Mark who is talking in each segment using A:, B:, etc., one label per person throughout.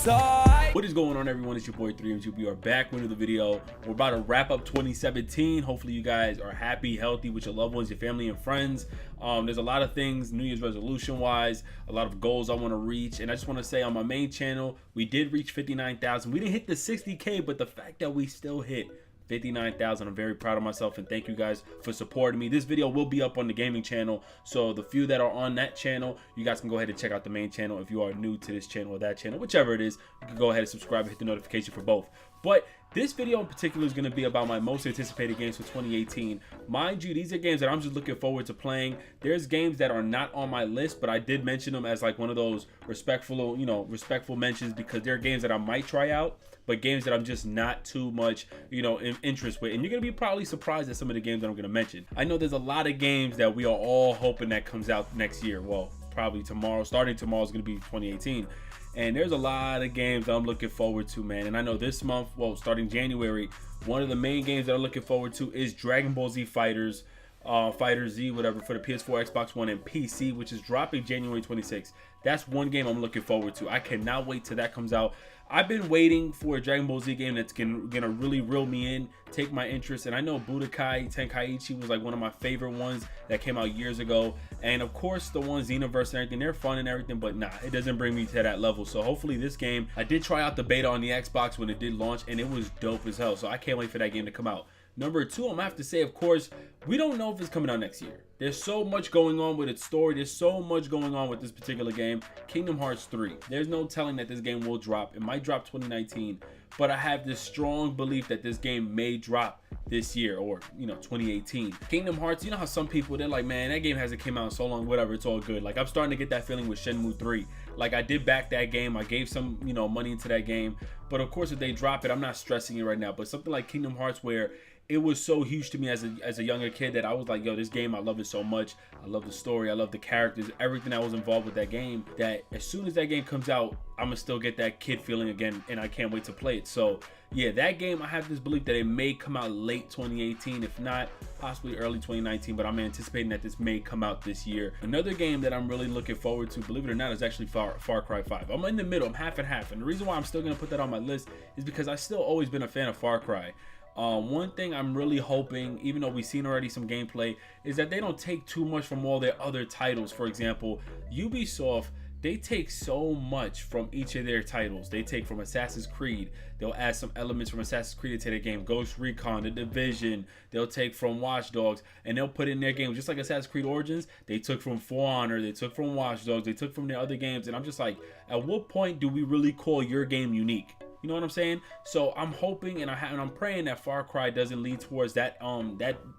A: tight.
B: What is going on, everyone? It's your boy 3MG. We are back with another video. We're about to wrap up 2017. Hopefully you guys are happy, healthy with your loved ones, your family and friends. There's a lot of things New Year's resolution wise, a lot of goals I want to reach, and I just want to say on my main channel we did reach 59,000. We didn't hit the 60K, but the fact that we still hit 59,000, I'm very proud of myself, and thank you guys for supporting me. This video will be up on the gaming channel, so the few that are on that channel, you guys can go ahead and check out the main channel. If you are new to this channel or that channel, whichever it is, you can go ahead and subscribe and hit the notification for both. But this video in particular is going to be about my most anticipated games for 2018. Mind you, these are games that I'm just looking forward to playing. There's games that are not on my list, but I did mention them as like one of those respectful mentions, because they're games that I might try out, but games that I'm just not too much, in interest with. And you're going to be probably surprised at some of the games that I'm going to mention. I know there's a lot of games that we are all hoping that comes out next year. Well, probably tomorrow. Starting tomorrow is going to be 2018. And there's a lot of games that I'm looking forward to, man. And I know this month, well, starting January, one of the main games that I'm looking forward to is Dragon Ball Z Fighters, Fighter Z, whatever, for the PS4, Xbox One, and PC, which is dropping January 26th. That's one game I'm looking forward to. I cannot wait till that comes out. I've been waiting for a Dragon Ball Z game that's gonna really reel me in, take my interest. And I know Budokai Tenkaichi was like one of my favorite ones that came out years ago. And of course the ones Xenoverse and everything, they're fun and everything, but nah, it doesn't bring me to that level. So hopefully this game, I did try out the beta on the Xbox when it did launch, and it was dope as hell. So I can't wait for that game to come out. Number two, I'm gonna have to say, of course, we don't know if it's coming out next year. There's so much going on with its story. There's so much going on with this particular game. Kingdom Hearts 3. There's no telling that this game will drop. It might drop 2019, but I have this strong belief that this game may drop this year, or 2018. Kingdom Hearts, you know how some people, they're like, man, that game hasn't came out in so long, whatever, it's all good. Like, I'm starting to get that feeling with Shenmue 3. Like, I did back that game, I gave some money into that game, but of course if they drop it, I'm not stressing it right now. But something like Kingdom Hearts, where it was so huge to me as a younger kid, that I was like, yo, this game, I love it so much. I love the story, I love the characters, everything that was involved with that game, that as soon as that game comes out, I'm gonna still get that kid feeling again, and I can't wait to play it. So yeah, that game, I have this belief that it may come out late 2018, if not possibly early 2019, but I'm anticipating that this may come out this year. Another game that I'm really looking forward to, believe it or not, is actually Far Cry 5. I'm in the middle, I'm half and half, and the reason why I'm still gonna put that on my list is because I still always been a fan of Far Cry. One thing I'm really hoping, even though we've seen already some gameplay, is that they don't take too much from all their other titles. For example, Ubisoft, they take so much from each of their titles. They take from Assassin's Creed, they'll add some elements from Assassin's Creed into their game. Ghost Recon, The Division, they'll take from Watch Dogs, and they'll put it in their game. Just like Assassin's Creed Origins, they took from For Honor, they took from Watch Dogs, they took from their other games. And I'm just like, at what point do we really call your game unique? You know what I'm saying? So I'm hoping and I'm praying that Far Cry doesn't lead towards that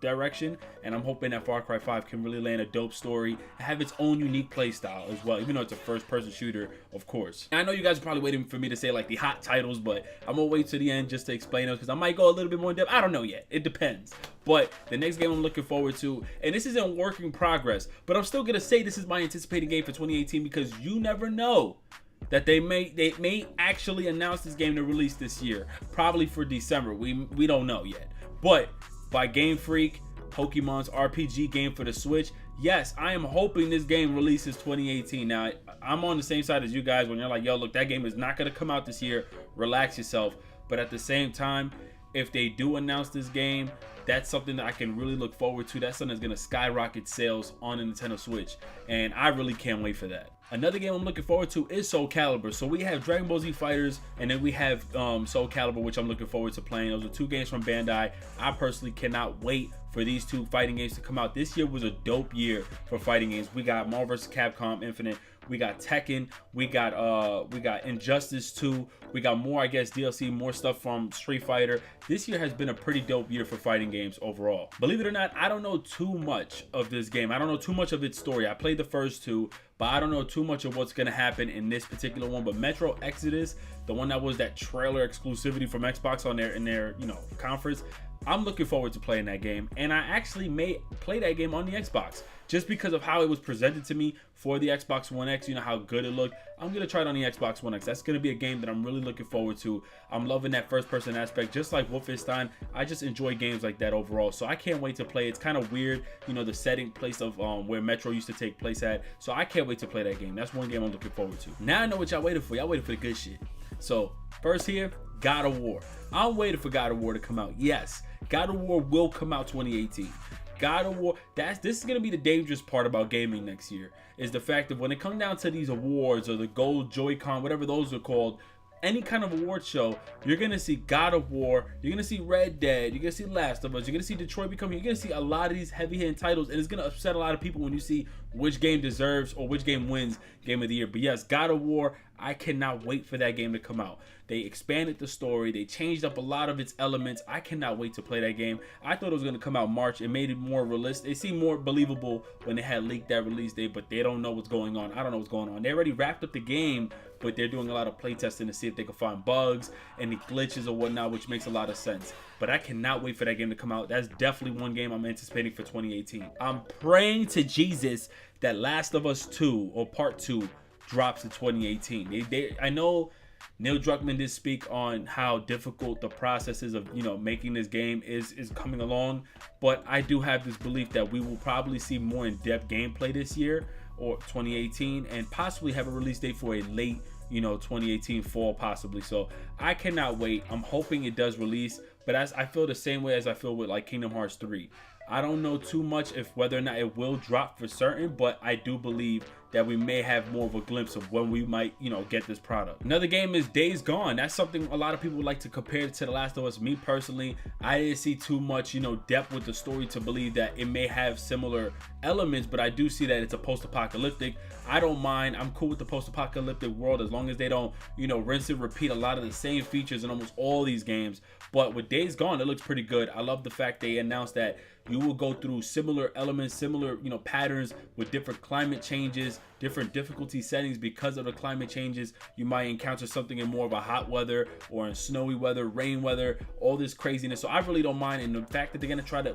B: direction, and I'm hoping that Far Cry 5 can really land a dope story and have its own unique play style as well, even though it's a first-person shooter, of course. And I know you guys are probably waiting for me to say like the hot titles, but I'm gonna wait to the end just to explain those, because I might go a little bit more in depth. I don't know yet. It depends. But the next game I'm looking forward to, and this is in work in progress, but I'm still gonna say this is my anticipated game for 2018, because you never know that they may actually announce this game to release this year, probably for December. We don't know yet. But by Game Freak, Pokemon's RPG game for the Switch, yes, I am hoping this game releases 2018. Now, I'm on the same side as you guys when you're like, yo, look, that game is not gonna come out this year. Relax yourself. But at the same time, if they do announce this game, that's something that I can really look forward to. That's something that's gonna skyrocket sales on the Nintendo Switch, and I really can't wait for that. Another game I'm looking forward to is Soul Calibur. So we have Dragon Ball Z Fighters, and then we have Soul Calibur, which I'm looking forward to playing. Those are two games from Bandai. I personally cannot wait for these two fighting games to come out. This year was a dope year for fighting games. We got Marvel vs. Capcom Infinite, we got Tekken, we got Injustice 2, we got more, I guess, DLC, more stuff from Street Fighter. This year has been a pretty dope year for fighting games overall. Believe it or not, I don't know too much of this game. I don't know too much of its story. I played the first two, but I don't know too much of what's gonna happen in this particular one. But Metro Exodus, the one that was that trailer exclusivity from Xbox on their conference, I'm looking forward to playing that game, and I actually may play that game on the Xbox just because of how it was presented to me for the Xbox One X. You know how good it looked. I'm gonna try it on the Xbox One X. That's gonna be a game that I'm really looking forward to. I'm loving that first-person aspect, just like Wolfenstein. I just enjoy games like that overall, so I can't wait to play. It's kind of weird, you know, the setting place of where Metro used to take place at. So I can't wait to play that game. That's one game I'm looking forward to. Now I know what y'all waited for. Y'all waited for the good shit. So first here, God of War. I'm waiting for God of War to come out. Yes, God of War will come out 2018. God of War, this is gonna be the dangerous part about gaming next year, is the fact that when it comes down to these awards or the Gold Joy-Con, whatever those are called, any kind of award show, you're gonna see God of War, you're gonna see Red Dead, you're gonna see Last of Us, you're gonna see Detroit Become Human, you're gonna see a lot of these heavy-hitting titles, and it's gonna upset a lot of people when you see which game deserves or which game wins Game of the Year. But yes, God of War, I cannot wait for that game to come out. They expanded the story, they changed up a lot of its elements. I cannot wait to play that game. I thought it was gonna come out March. It made it more realistic. It seemed more believable when they had leaked that release date, but they don't know what's going on. I don't know what's going on. They already wrapped up the game, but they're doing a lot of playtesting to see if they can find bugs, any glitches or whatnot, which makes a lot of sense. But I cannot wait for that game to come out. That's definitely one game I'm anticipating for 2018. I'm praying to Jesus that Last of Us 2 or Part 2 drops in 2018. I know Neil Druckmann did speak on how difficult the process is of, you know, making this game is coming along, but I do have this belief that we will probably see more in-depth gameplay this year or 2018, and possibly have a release date for a late, you know, 2018 fall possibly. So I cannot wait. I'm hoping it does release, but I feel the same way as I feel with like Kingdom Hearts 3. I don't know too much if whether or not it will drop for certain, but I do believe that we may have more of a glimpse of when we might, you know, get this product. Another game is Days Gone. That's something a lot of people would like to compare to The Last of Us. Me personally, I didn't see too much, you know, depth with the story to believe that it may have similar elements, but I do see that it's a post-apocalyptic. I don't mind. I'm cool with the post-apocalyptic world as long as they don't, you know, rinse and repeat a lot of the same features in almost all these games. But with Days Gone, it looks pretty good. I love the fact they announced that you will go through similar elements, similar, you know, patterns with different climate changes, different difficulty settings because of the climate changes. You might encounter something in more of a hot weather or in snowy weather, rain weather, all this craziness. So I really don't mind. And the fact that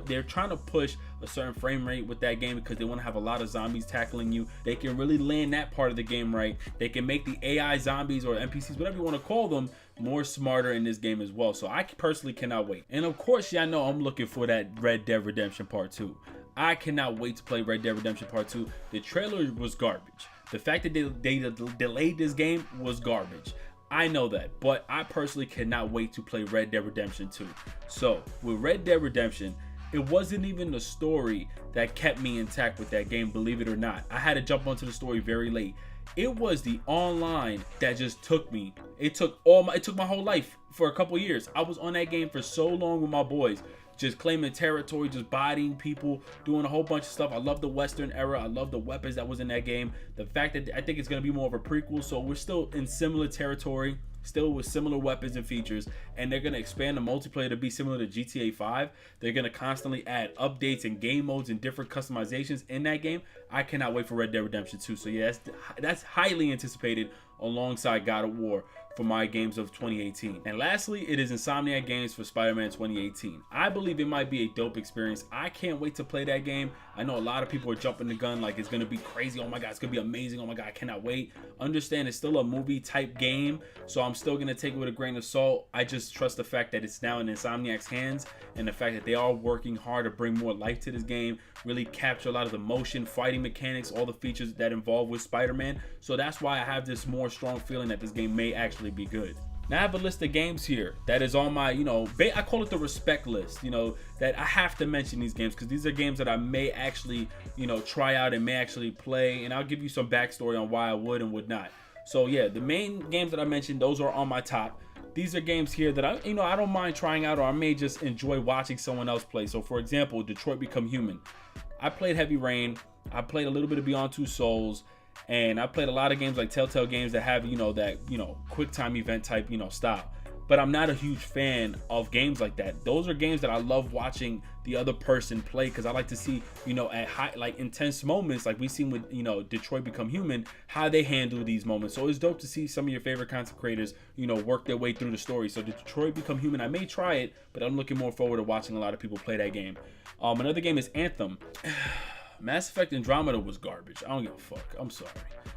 B: they're trying to push a certain frame rate with that game because they want to have a lot of zombies tackling you. They can really land that part of the game right. They can make the AI zombies or NPCs, whatever you want to call them, more smarter in this game as well. So I personally cannot wait. And of course, y'all know I'm looking for that Red Dead Redemption Part 2. I cannot wait to play Red Dead Redemption Part 2. The trailer was garbage. The fact that they delayed this game was garbage. I know that, but I personally cannot wait to play Red Dead Redemption 2. So with Red Dead Redemption, it wasn't even the story that kept me intact with that game, believe it or not. I had to jump onto the story very late. It was the online that just took me. It took my whole life for a couple years. I was on that game for so long with my boys, just claiming territory, just bodying people, doing a whole bunch of stuff. I love the Western era. I love the weapons that was in that game. The fact that I think it's going to be more of a prequel, so we're still in similar territory, still with similar weapons and features, and they're going to expand the multiplayer to be similar to GTA 5. They're going to constantly add updates and game modes and different customizations in that game. I cannot wait for Red Dead Redemption 2. So yeah, that's highly anticipated alongside God of War for my games of 2018. And lastly, it is Insomniac Games for Spider-Man 2018. I believe it might be a dope experience. I can't wait to play that game. I know a lot of people are jumping the gun like it's gonna be crazy. Oh my god, it's gonna be amazing. Oh my god, I cannot wait. Understand it's still a movie type game, so I'm still gonna take it with a grain of salt. I just trust the fact that it's now in Insomniac's hands and the fact that they are working hard to bring more life to this game, really capture a lot of the motion, fighting mechanics, all the features that involve with Spider-Man. So that's why I have this more strong feeling that this game may actually be good. Now I have a list of games here that is on my, you know, I call it the respect list, you know, that I have to mention these games because these are games that I may actually, you know, try out and may actually play, and I'll give you some backstory on why I would and would not. So yeah, the main games that I mentioned, those are on my top. These are games here that I don't mind trying out, or I may just enjoy watching someone else play. So for example, Detroit Become Human. I played Heavy Rain. I played a little bit of Beyond Two Souls. And I played a lot of games like Telltale games that have, you know, that, you know, quick time event type, you know, style. But I'm not a huge fan of games like that. Those are games that I love watching the other person play because I like to see, you know, at high, like intense moments like we seen with, you know, Detroit Become Human, how they handle these moments. So it's dope to see some of your favorite content creators, you know, work their way through the story. So Detroit Become Human, I may try it, but I'm looking more forward to watching a lot of people play that game. Another game is Anthem. Mass Effect Andromeda was garbage. I don't give a fuck. I'm sorry.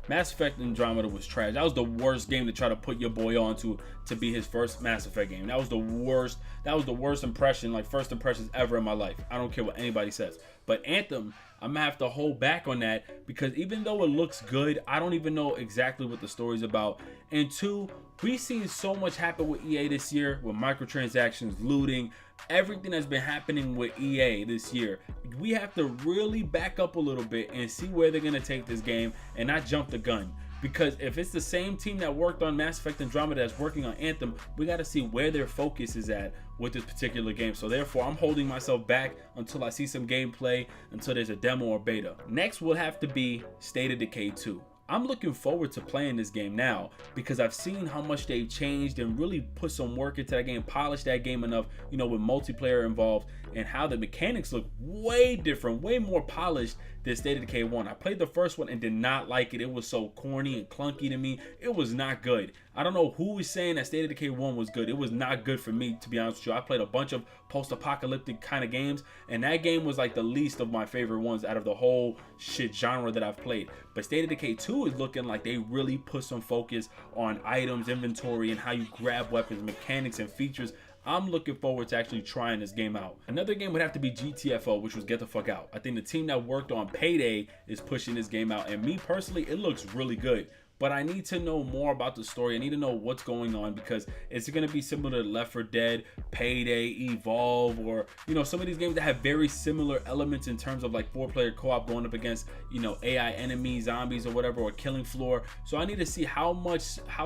B: Mass Effect Andromeda was trash. That was the worst game to try to put your boy on to be his first Mass Effect game. That was the worst. That was the worst impression, like first impressions ever in my life. I don't care what anybody says. But Anthem, I'm gonna have to hold back on that because even though it looks good, I don't even know exactly what the story's about. And two, we've seen so much happen with EA this year with microtransactions, looting, everything that's been happening with EA this year. We have to really back up a little bit and see where they're gonna take this game and not jump the gun. Because if it's the same team that worked on Mass Effect Andromeda that's working on Anthem, we got to see where their focus is at with this particular game. So therefore, I'm holding myself back until I see some gameplay, until there's a demo or beta. Next will have to be State of Decay 2. I'm looking forward to playing this game now because I've seen how much they've changed and really put some work into that game, polished that game enough, you know, with multiplayer involved, and how the mechanics look way different, way more polished than State of Decay 1. I played the first one and did not like it. It was so corny and clunky to me. It was not good. I don't know who is saying that State of Decay 1 was good. It was not good for me, to be honest with you. I played a bunch of post-apocalyptic kind of games, and that game was like the least of my favorite ones out of the whole shit genre that I've played. But State of Decay 2 is looking like they really put some focus on items, inventory, and how you grab weapons, mechanics, and features. I'm looking forward to actually trying this game out. Another game would have to be GTFO, which was Get the Fuck Out. I think the team that worked on Payday is pushing this game out, and me personally, it looks really good. But I need to know more about the story. I need to know what's going on because it's going to be similar to Left 4 Dead, Payday, Evolve, or, you know, some of these games that have very similar elements in terms of like 4-player co-op going up against, you know, AI enemies, zombies or whatever, or Killing Floor. So I need to see how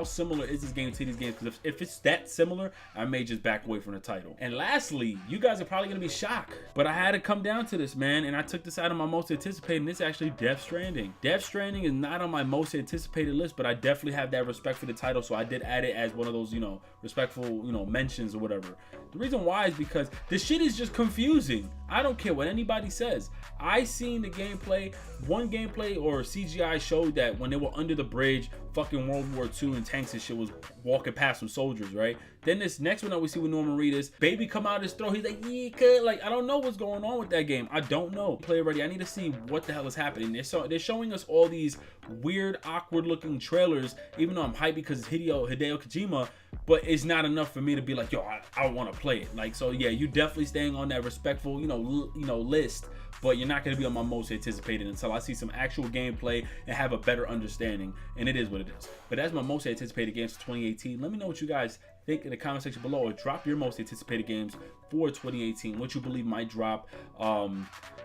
B: similar is this game to these games, because if it's that similar, I may just back away from the title. And lastly, you guys are probably going to be shocked, but I had to come down to this, man, and I took this out of my most anticipated, and it's actually Death Stranding. Death Stranding is not on my most anticipated list, but I definitely have that respect for the title, so I did add it as one of those, you know, respectful, you know, mentions or whatever. The reason why is because this shit is just confusing. I don't care what anybody says. I seen the gameplay, one gameplay or CGI showed that when they were under the bridge, fucking World War II and tanks and shit was walking past some soldiers, right? Then this next one that we see with Norman Reedus, baby come out his throat, he's like, yeah, cut. Like, I don't know what's going on with that game. I don't know. Play ready. I need to see what the hell is happening. They're showing us all these weird, awkward looking trailers, even though I'm hyped because it's Hideo Kojima, but it's not enough for me to be like, yo, I want to play it. Like, so yeah, you definitely staying on that respectful, you know, list, but you're not going to be on my most anticipated until I see some actual gameplay and have a better understanding, and it is what it is. But that's my most anticipated games for 2018. Let me know what you guys think in the comment section below, or drop your most anticipated games for 2018, what you believe might drop.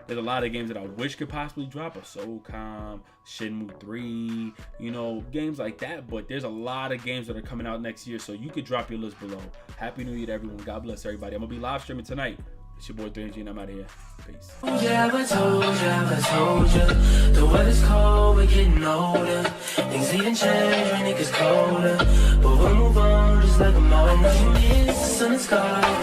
B: There's a lot of games that I wish could possibly drop, a SOCOM, Shenmue 3, you know, games like that, but there's a lot of games that are coming out next year, so you could drop your list below. Happy New Year to everyone. God bless everybody. I'm gonna be live streaming tonight. It's your boy 3NG, and I'm out of here. Peace.
A: Yeah, I told you, the weather's cold, we're getting older. Things even change when it gets colder, but we'll move on just like a moment. The sun is gone.